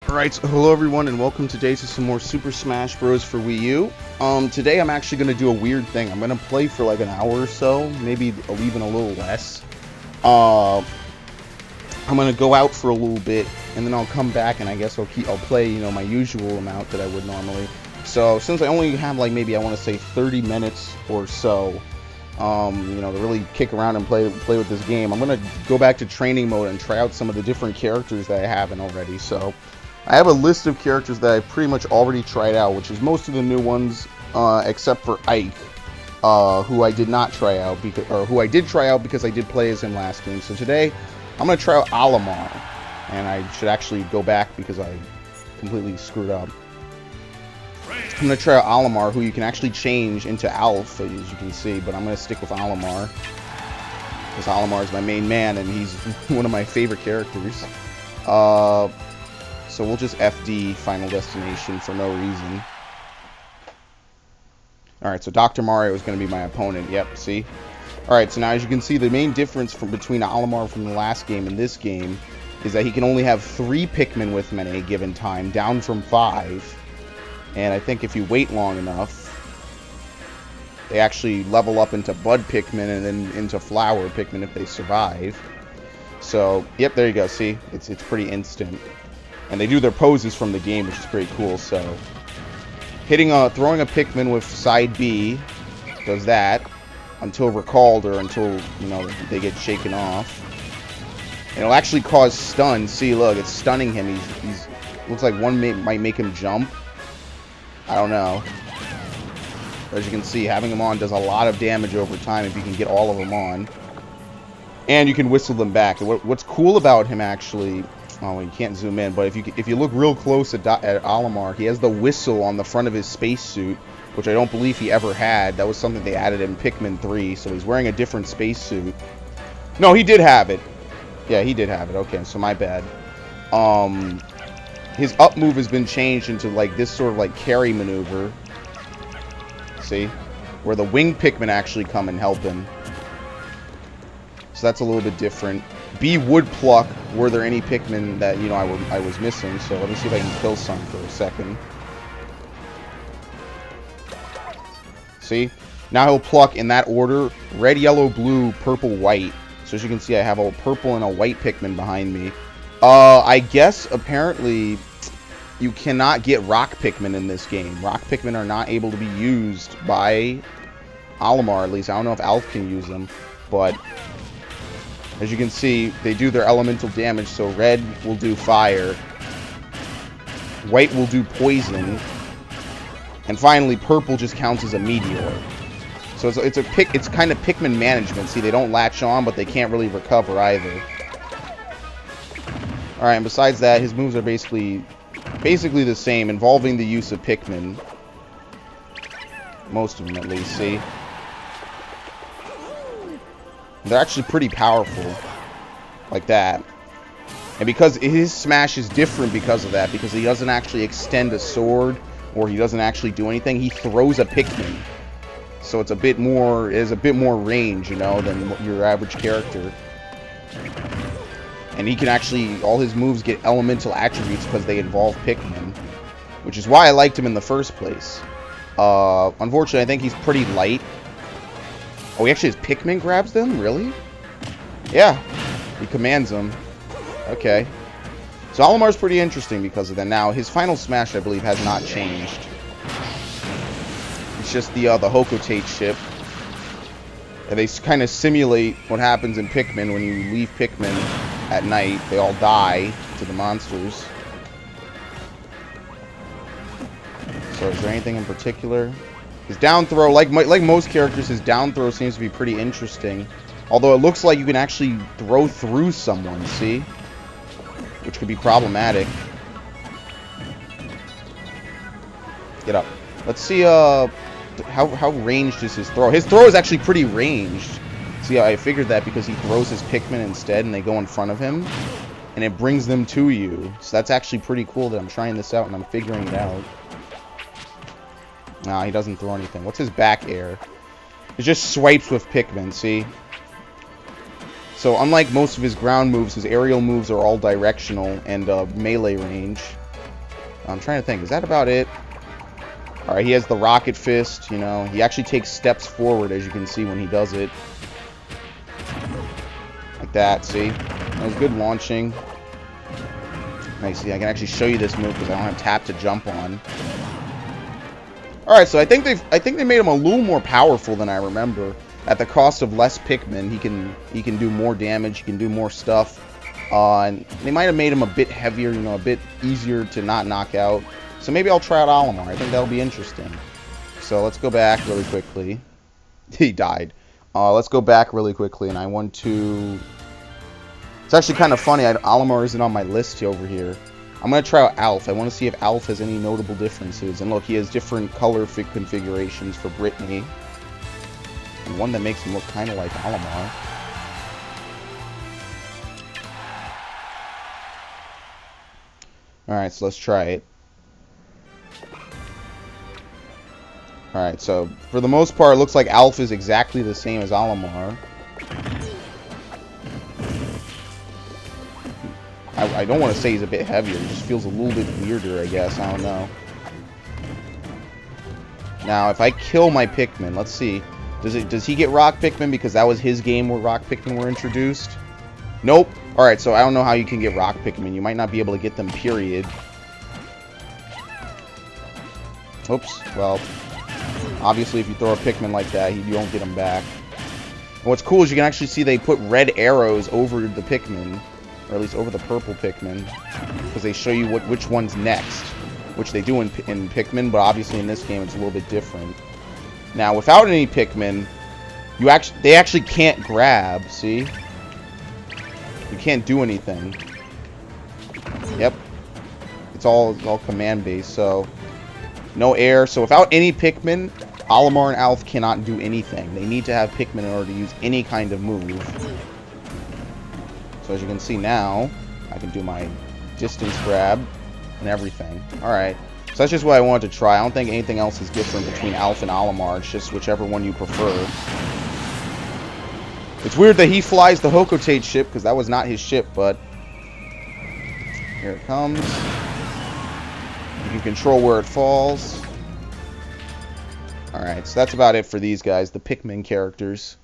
Alright, so hello everyone and welcome today to some more Super Smash Bros. For Wii U. Today I'm actually going to do a weird thing. I'm going to play for like an hour or so, maybe even a little less. I'm going to go out for a little bit and then I'll come back and I guess I'll play, you know, my usual amount that I would normally. So since I only have like maybe I want to say 30 minutes or so, you know, to really kick around and play with this game, I'm going to go back to training mode and try out some of the different characters that I haven't already. So I have a list of characters that I pretty much already tried out, which is most of the new ones, except for Ike, who I did not try out, who I did try out because I did play as him last game. So today, I'm going to try out Olimar, and I should actually go back because I completely screwed up. I'm going to try out Olimar, who you can actually change into Alf, as you can see, but I'm going to stick with Olimar, because Olimar is my main man, and he's one of my favorite characters. So we'll just FD Final Destination for no reason. Alright, so Dr. Mario is going to be my opponent. Yep, see? Alright, so now as you can see, the main difference between Olimar from the last game and this game is that he can only have 3 Pikmin with him at any given time, down from 5. And I think if you wait long enough, they actually level up into Bud Pikmin and then into Flower Pikmin if they survive. So, yep, there you go, see? It's pretty instant. And they do their poses from the game, which is pretty cool. So, throwing a Pikmin with side B does that until recalled or until, you know, they get shaken off. And it'll actually cause stun. See, look, it's stunning him. He's looks like one might make him jump. I don't know. But as you can see, having him on does a lot of damage over time if you can get all of them on. And you can whistle them back. What's cool about him, actually... Oh, you can't zoom in, but if you look real close at Olimar, he has the whistle on the front of his spacesuit, which I don't believe he ever had. That was something they added in Pikmin 3, so he's wearing a different spacesuit. No, he did have it. Yeah, he did have it. Okay, so my bad. His up move has been changed into like this sort of like carry maneuver. See? Where the wing Pikmin actually come and help him. So that's a little bit different. B would pluck were there any Pikmin that, you know, I was missing. So let me see if I can kill some for a second. See? Now he'll pluck in that order: red, yellow, blue, purple, white. So as you can see, I have a purple and a white Pikmin behind me. I guess apparently you cannot get rock Pikmin in this game. Rock Pikmin are not able to be used by Olimar, at least. I don't know if Alf can use them, but as you can see, they do their elemental damage. So red will do fire, white will do poison, and finally purple just counts as a meteor. So it's kind of Pikmin management. See, they don't latch on, but they can't really recover either. Alright, and besides that, his moves are basically the same, involving the use of Pikmin. Most of them, at least, see? They're actually pretty powerful. Like that. And because his smash is different because of that, because he doesn't actually extend a sword, or he doesn't actually do anything, he throws a Pikmin. So it's a bit more, it has a bit more range, you know, than your average character. And he can actually, all his moves get elemental attributes because they involve Pikmin. Which is why I liked him in the first place. Unfortunately, I think he's pretty light. Oh, he actually has Pikmin grabs them? Really? Yeah. He commands them. Okay. So Olimar's pretty interesting because of that. Now, his final smash, I believe, has not changed. It's just the Hokotate ship. And they kind of simulate what happens in Pikmin when you leave Pikmin at night. They all die to the monsters. So is there anything in particular? His down throw, like most characters, his down throw seems to be pretty interesting. Although it looks like you can actually throw through someone, see? Which could be problematic. Get up. Let's see how ranged is his throw. His throw is actually pretty ranged. See, I figured that because he throws his Pikmin instead and they go in front of him. And it brings them to you. So that's actually pretty cool that I'm trying this out and I'm figuring it out. Nah, he doesn't throw anything. What's his back air? It just swipes with Pikmin, see? So unlike most of his ground moves, his aerial moves are all directional and melee range. I'm trying to think. Is that about it? Alright, he has the rocket fist, you know. He actually takes steps forward, as you can see when he does it. Like that, see? That was good launching. Nice, see, I can actually show you this move because I don't have tap to jump on. Alright, so I think they made him a little more powerful than I remember. At the cost of less Pikmin, he can do more damage, he can do more stuff. And they might have made him a bit heavier, you know, a bit easier to not knock out. So maybe I'll try out Olimar. I think that'll be interesting. So let's go back really quickly. He died. Let's go back really quickly, and I want to... It's actually kind of funny. Olimar isn't on my list over here. I'm going to try out Alf. I want to see if Alf has any notable differences. And look, he has different color configurations for Brittany. And one that makes him look kind of like Olimar. Alright, so let's try it. Alright, so for the most part, it looks like Alf is exactly the same as Olimar. I don't want to say he's a bit heavier. He just feels a little bit weirder, I guess. I don't know. Now, if I kill my Pikmin, let's see. Does he get Rock Pikmin because that was his game where Rock Pikmin were introduced? Nope. Alright, so I don't know how you can get Rock Pikmin. You might not be able to get them, period. Oops. Well, obviously if you throw a Pikmin like that, you don't get them back. And what's cool is you can actually see they put red arrows over the Pikmin. Or at least over the purple Pikmin. Because they show you which one's next. Which they do in Pikmin, but obviously in this game it's a little bit different. Now, without any Pikmin, they actually can't grab, see? You can't do anything. Yep. It's all command-based, so... No air. So without any Pikmin, Olimar and Alf cannot do anything. They need to have Pikmin in order to use any kind of move. So as you can see now, I can do my distance grab and everything. Alright. So that's just what I wanted to try. I don't think anything else is different between Alf and Olimar. It's just whichever one you prefer. It's weird that he flies the Hocotate ship, because that was not his ship, but... Here it comes. You can control where it falls. Alright, so that's about it for these guys, the Pikmin characters.